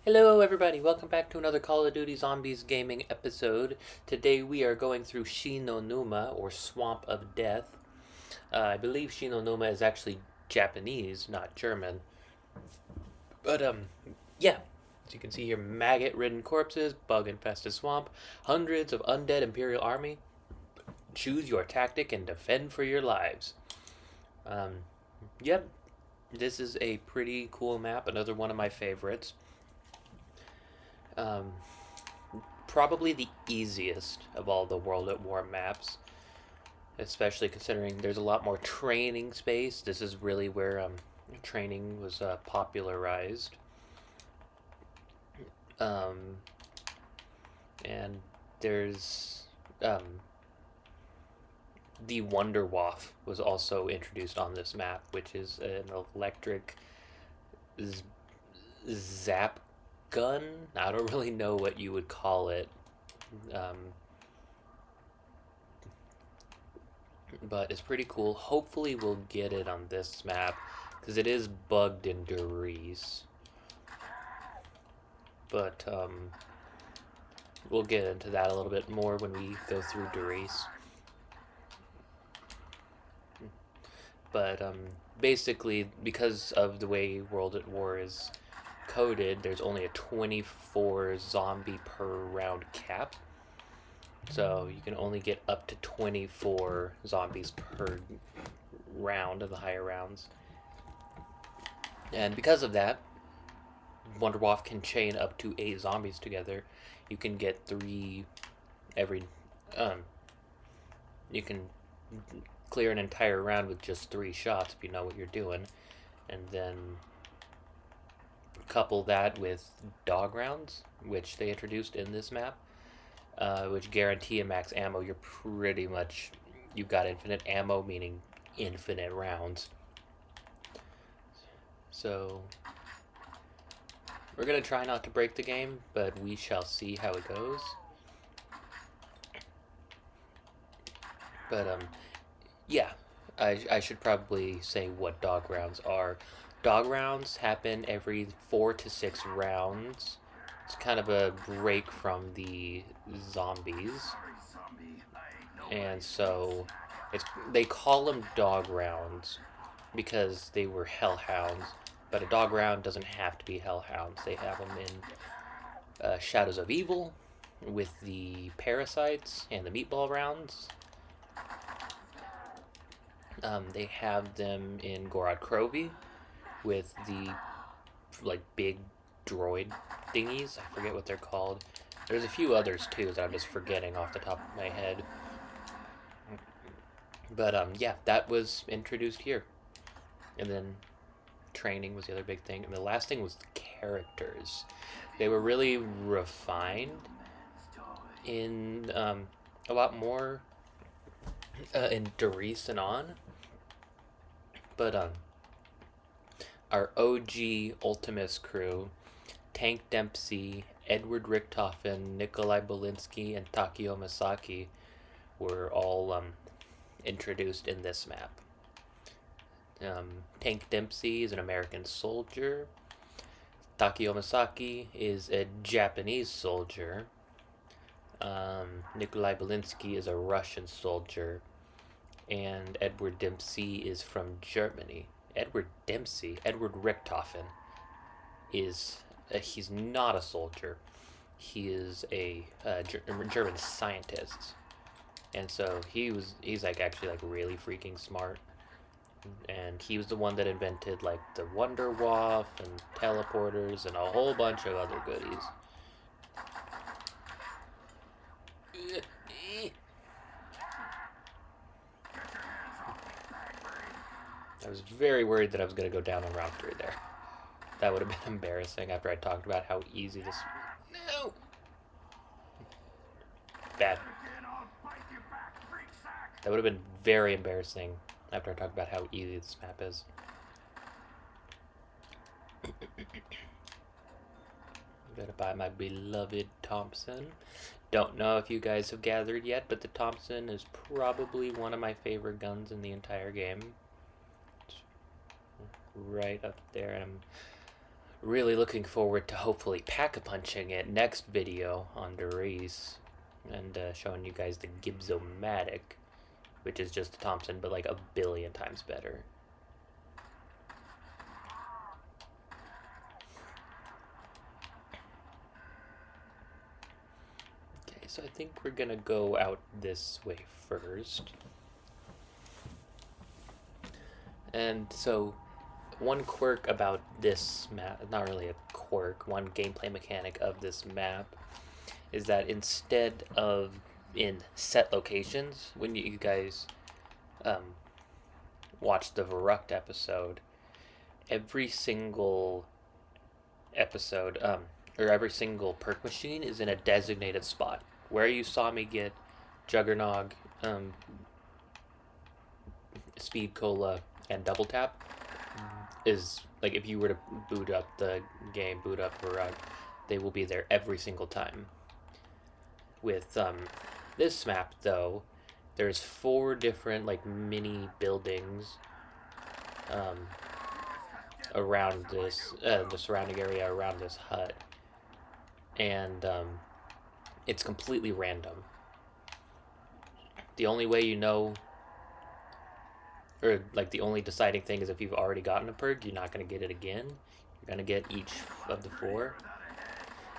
Hello everybody, welcome back to another Call of Duty Zombies gaming episode. Today we are going through Shi No Numa, or Swamp of Death. I believe Shi No Numa is actually Japanese, not German. But, yeah. As you can see here, maggot-ridden corpses, bug-infested swamp, hundreds of undead Imperial army. Choose your tactic and defend for your lives. Um, yep, this is a pretty cool map, another one of my favorites. Um, Probably the easiest of all the World at War maps, especially considering there's a lot more training space. This is really where training was popularized. Um, and there's the wunderwaffe was also introduced on this map, which is an electric zap gun. I don't really know what you would call it. Um, but it's pretty cool. Hopefully we'll get it on this map, because it is bugged in Derice. But we'll get into that a little bit more when we go through Derice. But basically, because of the way World at War is coded, there's only a 24 zombie per round cap. So you can only get up to 24 zombies per round of the higher rounds. And because of that, wunderwaffe can chain up to 8 zombies together. You can get 3 every... you can clear an entire round with just 3 shots if you know what you're doing. And then couple that with dog rounds, which they introduced in this map, which guarantee a max ammo. You're pretty much... you've got infinite ammo, meaning infinite rounds. So we're gonna try not to break the game, but we shall see how it goes. But yeah, I should probably say what dog rounds are. Dog rounds happen every 4 to 6 rounds. It's kind of a break from the zombies. And so they call them dog rounds because they were hellhounds. But a dog round doesn't have to be hellhounds. They have them in Shadows of Evil with the parasites and the meatball rounds. They have them in Gorod Krovi with the big droid thingies. I forget what they're called. There's a few others too that I'm just forgetting off the top of my head. But yeah, that was introduced here. And then training was the other big thing. And the last thing was the characters. They were really refined in a lot more in Derice and on. But our OG Ultimis Crew, Tank Dempsey, Edward Richthofen, Nikolai Bulinski, and Takeo Masaki were all introduced in this map. Tank Dempsey is an American soldier. Takeo Masaki is a Japanese soldier. Nikolai Bulinski is a Russian soldier. And Edward Dempsey is from Germany. Edward Richthofen he's not a soldier. He is a German scientist. And so he's actually really freaking smart. And he was the one that invented the wunderwaffe and teleporters and a whole bunch of other goodies. I was very worried that I was going to go down on round 3 there. That would have been embarrassing after I talked about how easy this... No! Bad. That would have been very embarrassing after I talked about how easy this map is. I'm gonna buy my beloved Thompson. Don't know if you guys have gathered yet, but the Thompson is probably one of my favorite guns in the entire game. It's right up there, and I'm really looking forward to hopefully pack-a-punching it next video on Derice and showing you guys the Gibzomatic, which is just a Thompson, but like a billion times better. Okay, so I think we're gonna go out this way first. And so, one quirk about this map, not really a quirk, one gameplay mechanic of this map, is that instead of in set locations, when you guys watch the Verrucht episode, every single episode, or every single perk machine is in a designated spot. Where you saw me get Juggernog, Speed Cola, and Double Tap is, like, if you were to boot up the game, boot up Verrucht, they will be there every single time. With this map, though, there's 4 different, like, mini buildings around this, the surrounding area around this hut. And it's completely random. The only way you know, or like the only deciding thing, is if you've already gotten a perk, you're not going to get it again. You're going to get each of the 4.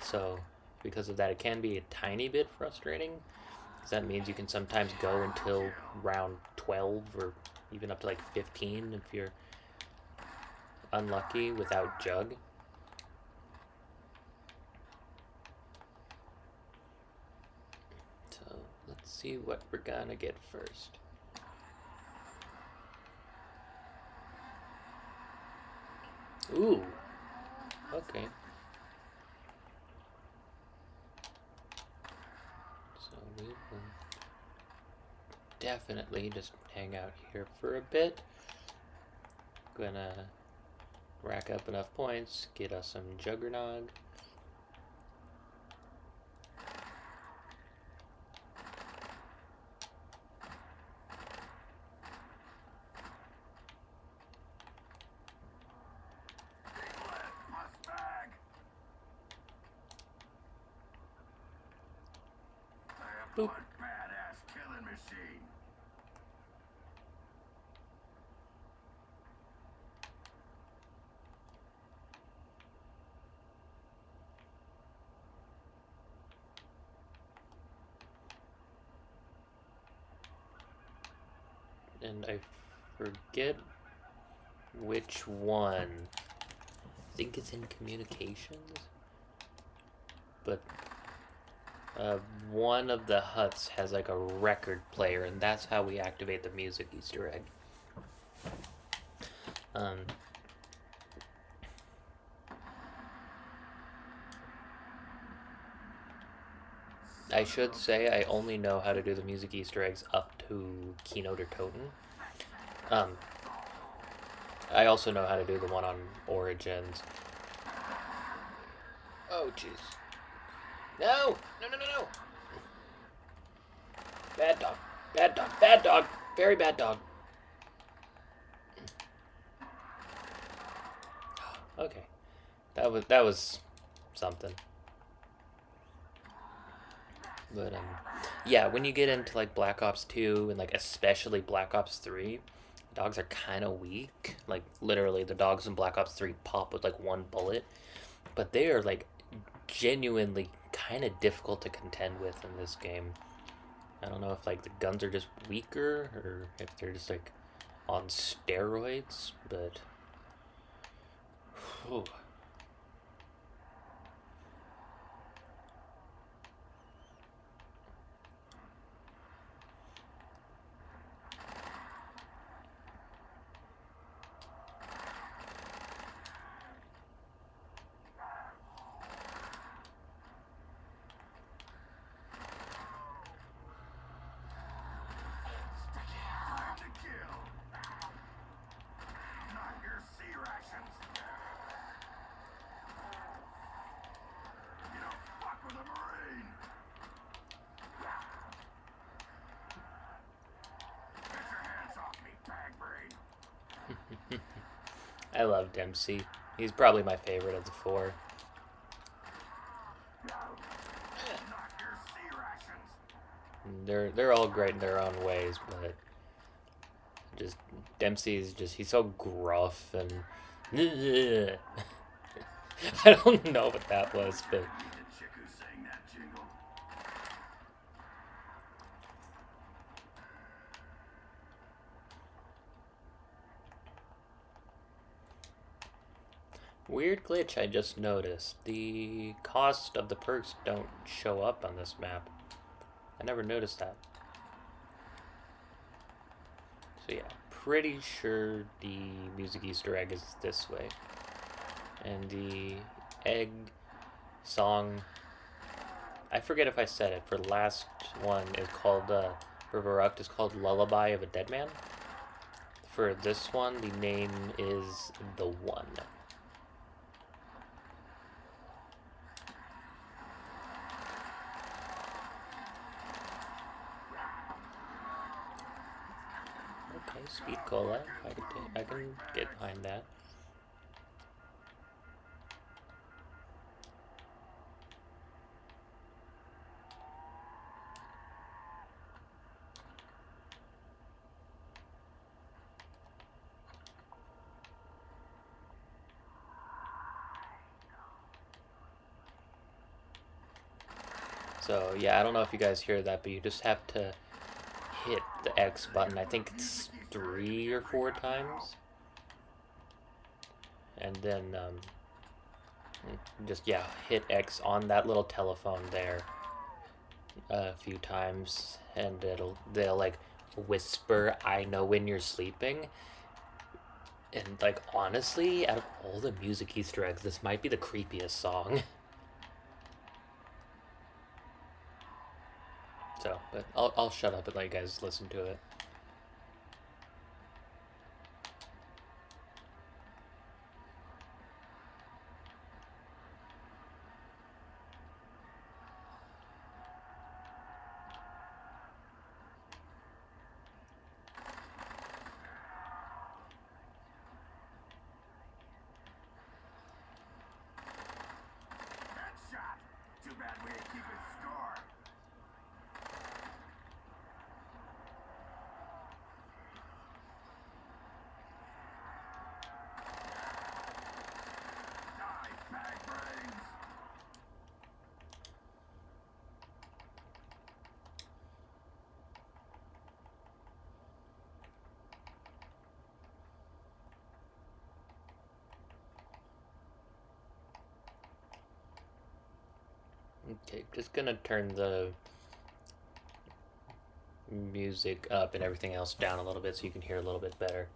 So because of that, it can be a tiny bit frustrating, because that means you can sometimes go until round 12 or even up to like 15 if you're unlucky without Jug. So let's see what we're gonna get first. Ooh, okay. So we will definitely just hang out here for a bit. Gonna rack up enough points, get us some Juggernog. Boop. Badass killing machine. And I forget which one. I think it's in communications, but one of the huts has like a record player, and that's how we activate the music Easter egg. I should say I only know how to do the music Easter eggs up to Keynote or Toten. I also know how to do the one on Origins. Oh, jeez. No! No, no, no, no! Bad dog. Bad dog. Bad dog. Very bad dog. Okay. That was something. But, yeah, when you get into, like, Black Ops 2 and, like, especially Black Ops 3, dogs are kind of weak. Like, literally, the dogs in Black Ops 3 pop with, like, 1 bullet. But they are, like, genuinely kind of difficult to contend with in this game. I don't know if, like, the guns are just weaker or if they're just, like, on steroids, but... Whew. I love Dempsey. He's probably my favorite of the four. Not your sea rations. They're all great in their own ways, but just Dempsey's just he's so gruff and I don't know what that was, but The chick who sang that jingle. weird glitch I just noticed. The cost of the perks don't show up on this map. I never noticed that. So yeah, pretty sure the music Easter egg is this way. And the egg song, I forget if I said it, for the last one is called, for Baruch is called Lullaby of a Dead Man. For this one, the name is The One. Okay, Speed Cola. I can get behind that. So yeah, I don't know if you guys hear that, but you just have to hit the X button. I think it's 3 or 4 times. And then just, yeah, hit X on that little telephone there a few times, and they'll like whisper, "I know when you're sleeping." And like, honestly, out of all the music Easter eggs, this might be the creepiest song. So, but I'll shut up and let you guys listen to it. Headshot. Too bad we ain't keeping score. Die, bag brains. Okay, just gonna turn the music up and everything else down a little bit so you can hear a little bit better.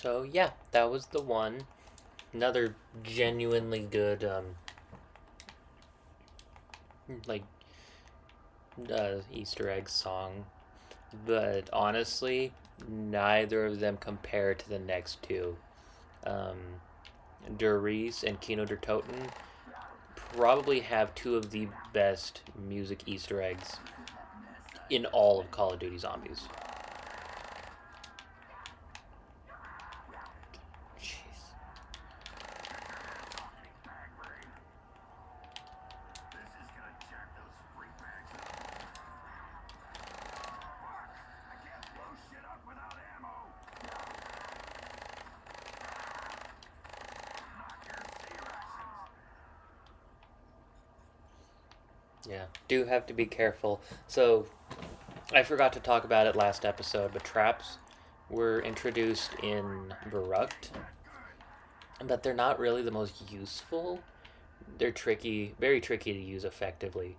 So yeah, that was the one. Another genuinely good like Easter egg song, but honestly, neither of them compare to the next two. Um, Doris and Kino der Toten probably have two of the best music Easter eggs in all of Call of Duty Zombies. Jeez. Yeah, do have to be careful. So, I forgot to talk about it last episode, but traps were introduced in Berucht, but they're not really the most useful. They're tricky, very tricky to use effectively.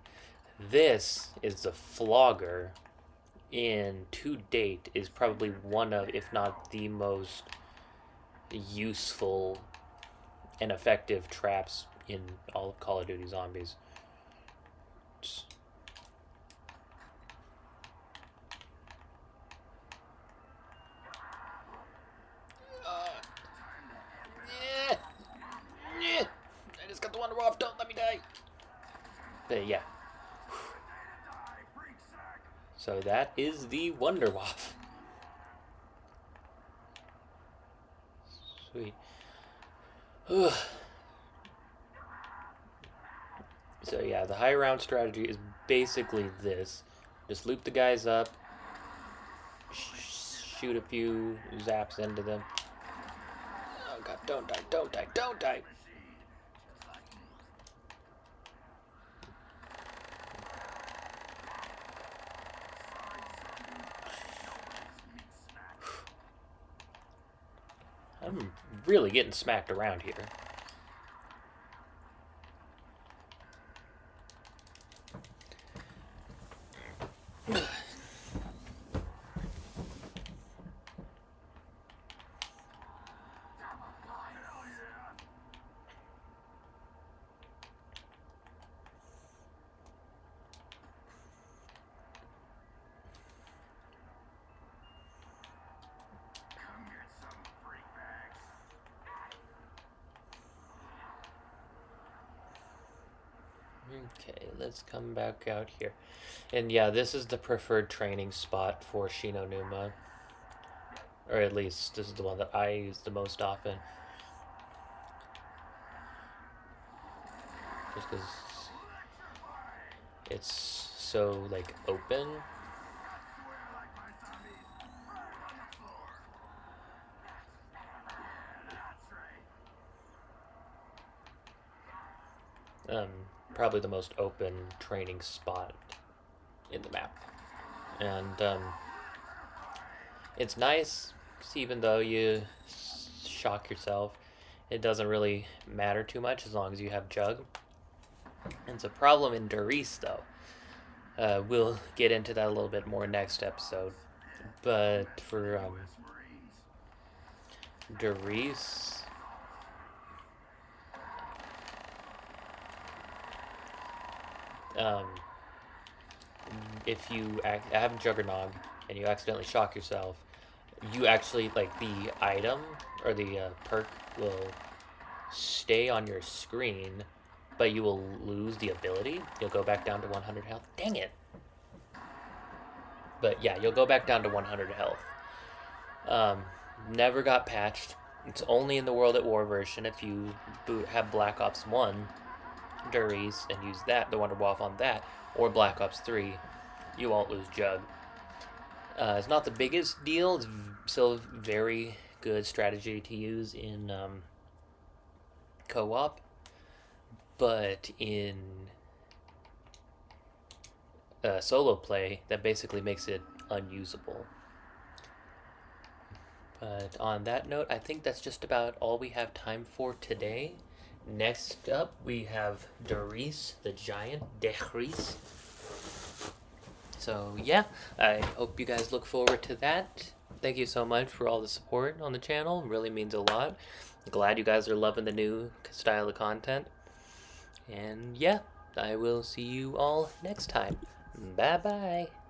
This is the flogger, and to date is probably one of, if not the most useful and effective traps in all of Call of Duty Zombies. I just got the wunderwaffe, don't let me die. But yeah. So that is the wunderwaffe. Sweet. So yeah, the high round strategy is basically this. Just loop the guys up, shoot a few zaps into them. Oh god, don't die, don't die, don't die! I'm really getting smacked around here. Okay, let's come back out here. And yeah, this is the preferred training spot for Shi No Numa. Or at least, this is the one that I use the most often. Just because it's so, like, open. Probably the most open training spot in the map. And it's nice, because even though you shock yourself, it doesn't really matter too much as long as you have Jug. And it's a problem in Doris, though. We'll get into that a little bit more next episode. But for Doris, if you have Juggernog and you accidentally shock yourself, you actually, like, the item or the perk will stay on your screen, but you will lose the ability. You'll go back down to 100 health. Dang it! But yeah, you'll go back down to 100 health. Never got patched. It's only in the World at War version. If you have Black Ops 1 Doris and use that, the wunderwaffe on that, or Black Ops 3, you won't lose Jug. It's not the biggest deal. It's still a very good strategy to use in co-op, but in solo play, that basically makes it unusable. But on that note, I think that's just about all we have time for today. Next up, we have Doris, the giant, Doris. So yeah, I hope you guys look forward to that. thank you so much for all the support on the channel. It really means a lot. Glad you guys are loving the new style of content. And yeah, I will see you all next time. Bye bye.